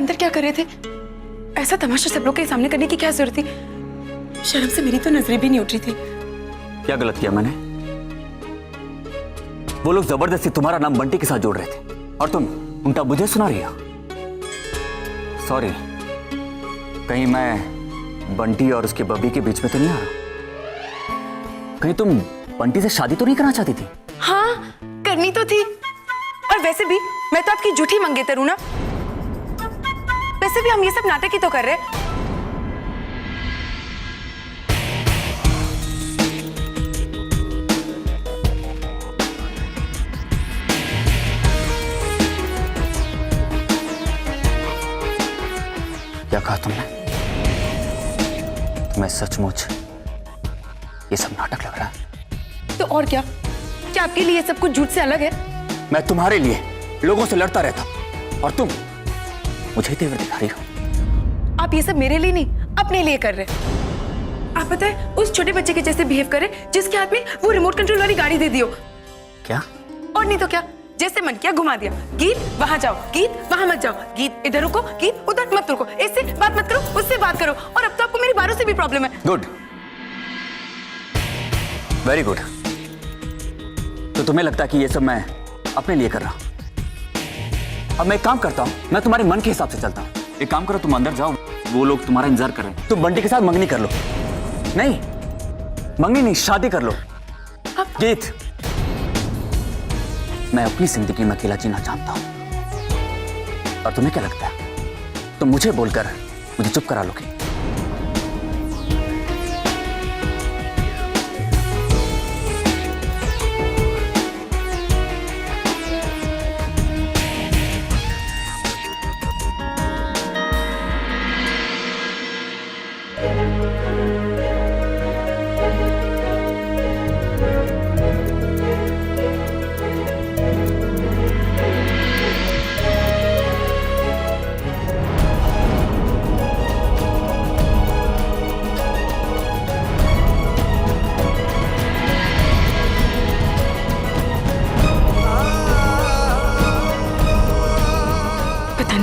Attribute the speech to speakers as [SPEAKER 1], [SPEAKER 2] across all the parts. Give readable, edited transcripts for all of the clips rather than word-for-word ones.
[SPEAKER 1] अंदर क्या कर रहे थे? ऐसा तमाशा सब लोग के सामने करने की क्या जरूरत थी? शर्म से मेरी तो नजरें भी नहीं उठ रही थी।
[SPEAKER 2] क्या गलत किया मैंने? वो लोग जबरदस्ती तुम्हारा नाम बंटी के साथ जोड़ रहे थे और तुम उल्टा मुझे सुना रही हो। सॉरी, कहीं मैं बंटी और उसके बबी के बीच में तो नहीं आ रहा? कहीं तुम बंटी से शादी तो नहीं करना चाहती थी?
[SPEAKER 1] हाँ, करनी तो थी। और वैसे भी मैं तो आपकी झूठी मंगेतर हूं ना। वैसे भी हम ये सब नाटक ही तो कर रहे हैं।
[SPEAKER 2] क्या कहा तुमने? तुम्हें सचमुच ये सब नाटक लग रहा है?
[SPEAKER 1] तो और क्या आपके लिए ये सब कुछ झूठ से अलग है?
[SPEAKER 2] मैं तुम्हारे लिए लोगों से लड़ता रहता और तुम मुझे तेवर दिखा रही हो।
[SPEAKER 1] आप ये सब मेरे लिए नहीं, अपने लिए कर रहे हैं। आप पता है उस छोटे बच्चे के जैसे बिहेव करे जिसके हाथ में वो रिमोट कंट्रोल वाली गाड़ी दे दियो।
[SPEAKER 2] क्या?
[SPEAKER 1] और नहीं तो क्या, जैसे मन किया घुमा दिया। गीत वहां जाओ, गीत वहां मत जाओ, गीत इधर रुको, गीत उधर मत रुको, इससे बात मत करो, उससे बात करो। और अब तो आपको मेरी बारों से भी प्रॉब्लम है।
[SPEAKER 2] Good, very good. तो तुम्हें लगता है कि ये सब मैं अपने लिए कर रहा हूं? अब मैं एक काम करता हूं, मैं तुम्हारे मन के हिसाब से चलता हूं। एक काम करो, तुम अंदर जाओ, वो लोग तुम्हारा इंतजार कर रहे हैं। तुम बंटी के साथ मंगनी कर लो। नहीं, मंगनी नहीं, शादी कर लो। गीत, मैं अपनी जिंदगी में अकेला जीना चाहता हूं। और तुम्हें क्या लगता है तुम मुझे बोलकर मुझे चुप करा लोगे?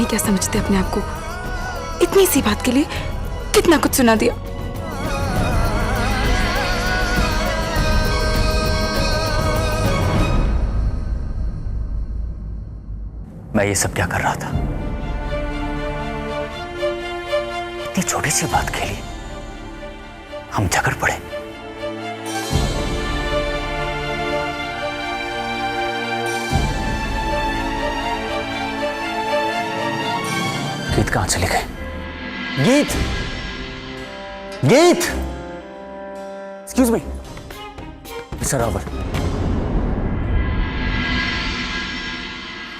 [SPEAKER 1] क्या समझते अपने आप को? इतनी सी बात के लिए कितना कुछ सुना दिया।
[SPEAKER 2] मैं ये सब क्या कर रहा था? इतनी छोटी सी बात के लिए हम झगड़ पड़े। गीत कहां चले गए? गीत, गीत, एक्सक्यूज मी मिस्टर रॉबर्ट,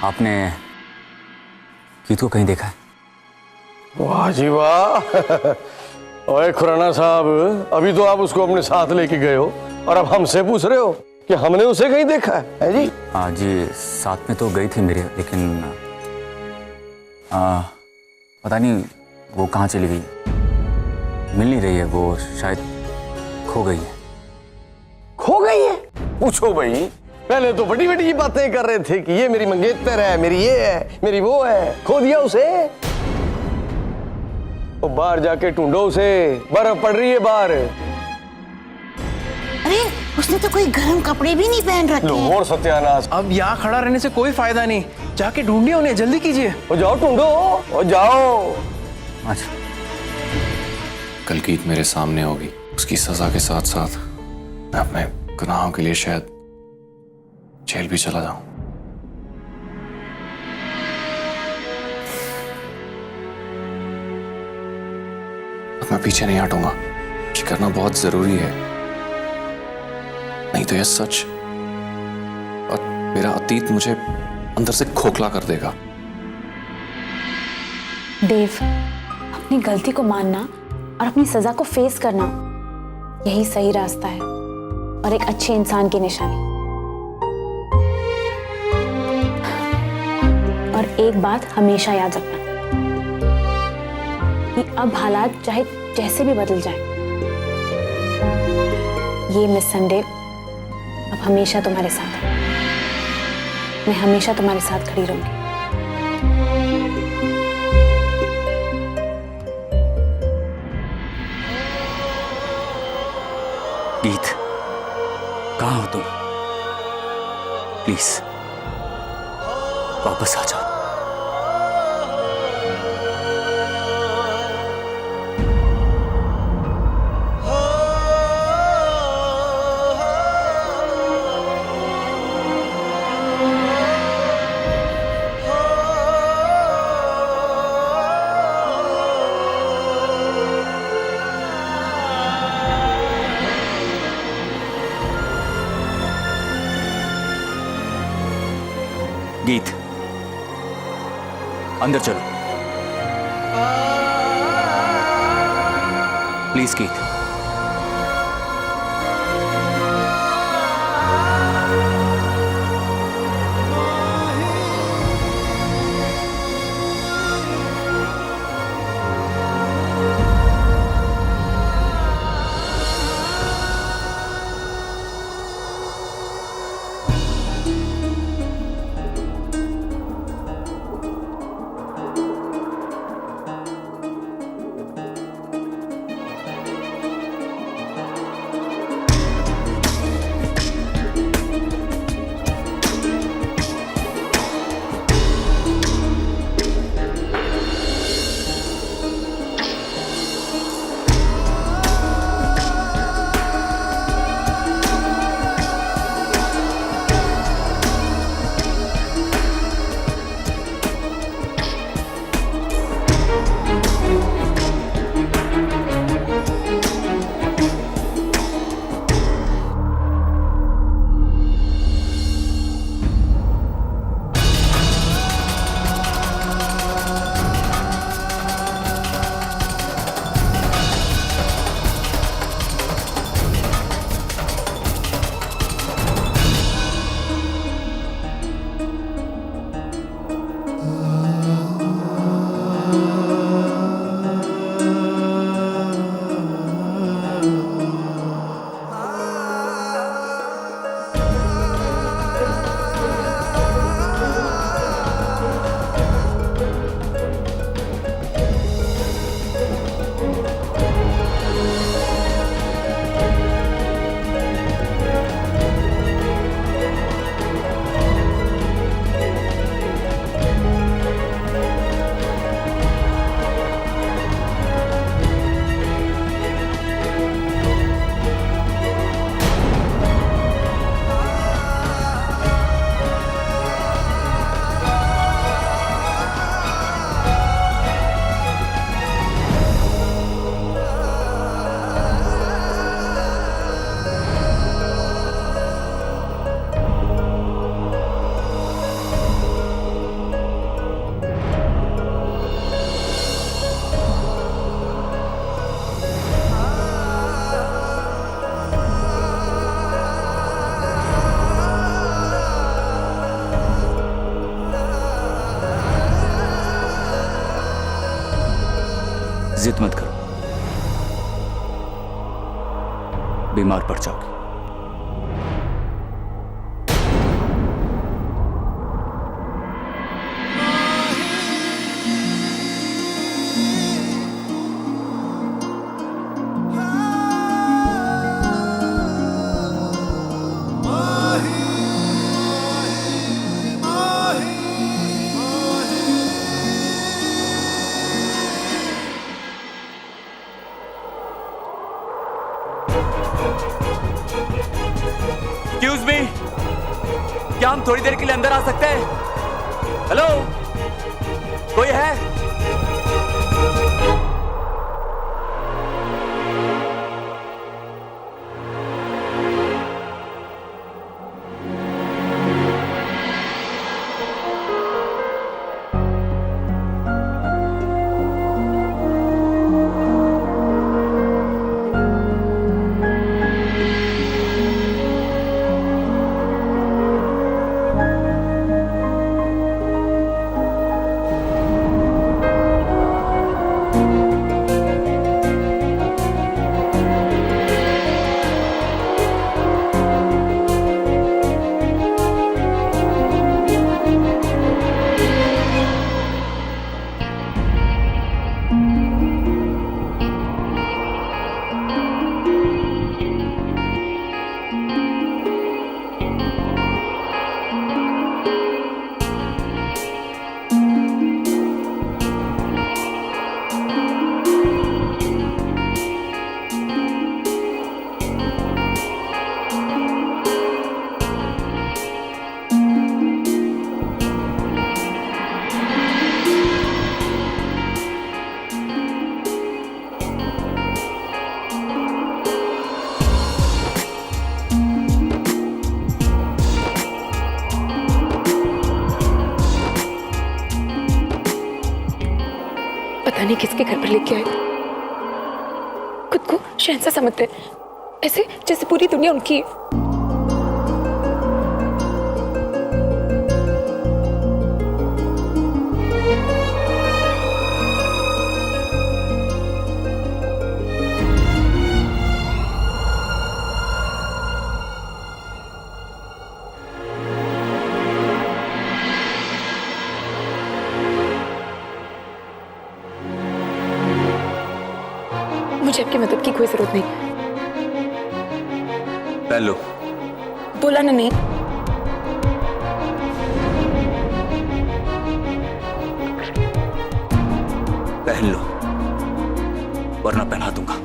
[SPEAKER 2] आपने गीत को कहीं देखा है?
[SPEAKER 3] वाह जी वाह। ओए खुराना साहब, अभी तो आप उसको अपने साथ लेके गए हो और अब हमसे पूछ रहे हो कि हमने उसे कहीं देखा है जी?
[SPEAKER 2] हाँ जी, साथ में तो गई थी मेरे, लेकिन पता नहीं वो कहाँ चली गई, मिल नहीं रही है। वो शायद खो गई है।
[SPEAKER 3] खो गई है? पूछो भाई, पहले तो बड़ी बड़ी बातें कर रहे थे कि ये मेरी मंगेतर है, मेरी ये है, मेरी वो है। खो दिया उसे? वो बाहर जाके ढूंढो उसे, बर्फ पड़ रही है बाहर।
[SPEAKER 4] अरे उसने तो कोई गर्म कपड़े भी नहीं पहन रखे हैं।
[SPEAKER 3] और सत्यानाश,
[SPEAKER 5] अब यहाँ खड़ा रहने से कोई फायदा नहीं, जाके ढूंढिए उन्हें, जल्दी कीजिए।
[SPEAKER 3] वो जाओ ढूंढो, वो जाओ।
[SPEAKER 2] अच्छा,
[SPEAKER 6] कल गीत मेरे सामने होगी, उसकी सजा के साथ साथ मैं अपने गुनाहों के लिए शायद जेल भी चला जाऊं। अब मैं पीछे नहीं हटूंगा, ये करना बहुत जरूरी है, नहीं तो यह सच और मेरा अतीत मुझे अंदर से खोखला कर देगा।
[SPEAKER 7] देव, अपनी गलती को मानना और अपनी सजा को फेस करना, यही सही रास्ता है और एक अच्छे इंसान की निशानी। और एक बात हमेशा याद रखना कि अब हालात चाहे जैसे भी बदल जाए, ये मिस संडे अब हमेशा तुम्हारे साथ है। मैं हमेशा तुम्हारे साथ खड़ी रहूंगी।
[SPEAKER 2] कहाँ हो तुम? प्लीज वापस आ जाओ। गीत, अंदर चलो प्लीज। गीत, जिद मत करो, बीमार पड़ जाओगे। एक्सक्यूज मी, क्या हम थोड़ी देर के लिए अंदर आ सकते हैं? हेलो, कोई है?
[SPEAKER 1] जाने किसके घर पर लेके आए। खुद को शहंशाह समझते, ऐसे जैसे पूरी दुनिया उनकी है। मुझे आपकी मदद की कोई जरूरत नहीं।
[SPEAKER 2] पहन लो।
[SPEAKER 1] बोला ना नहीं।
[SPEAKER 2] पहन लो वरना पहना दूंगा।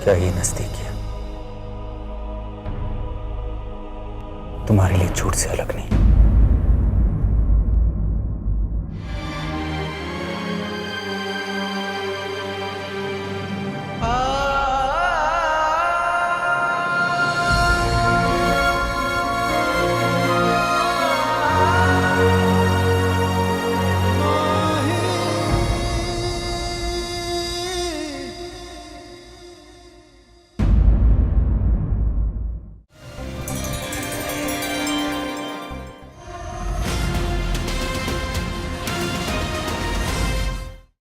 [SPEAKER 2] क्या ये नजदीकियां तुम्हारे लिए झूठ से अलग नहीं।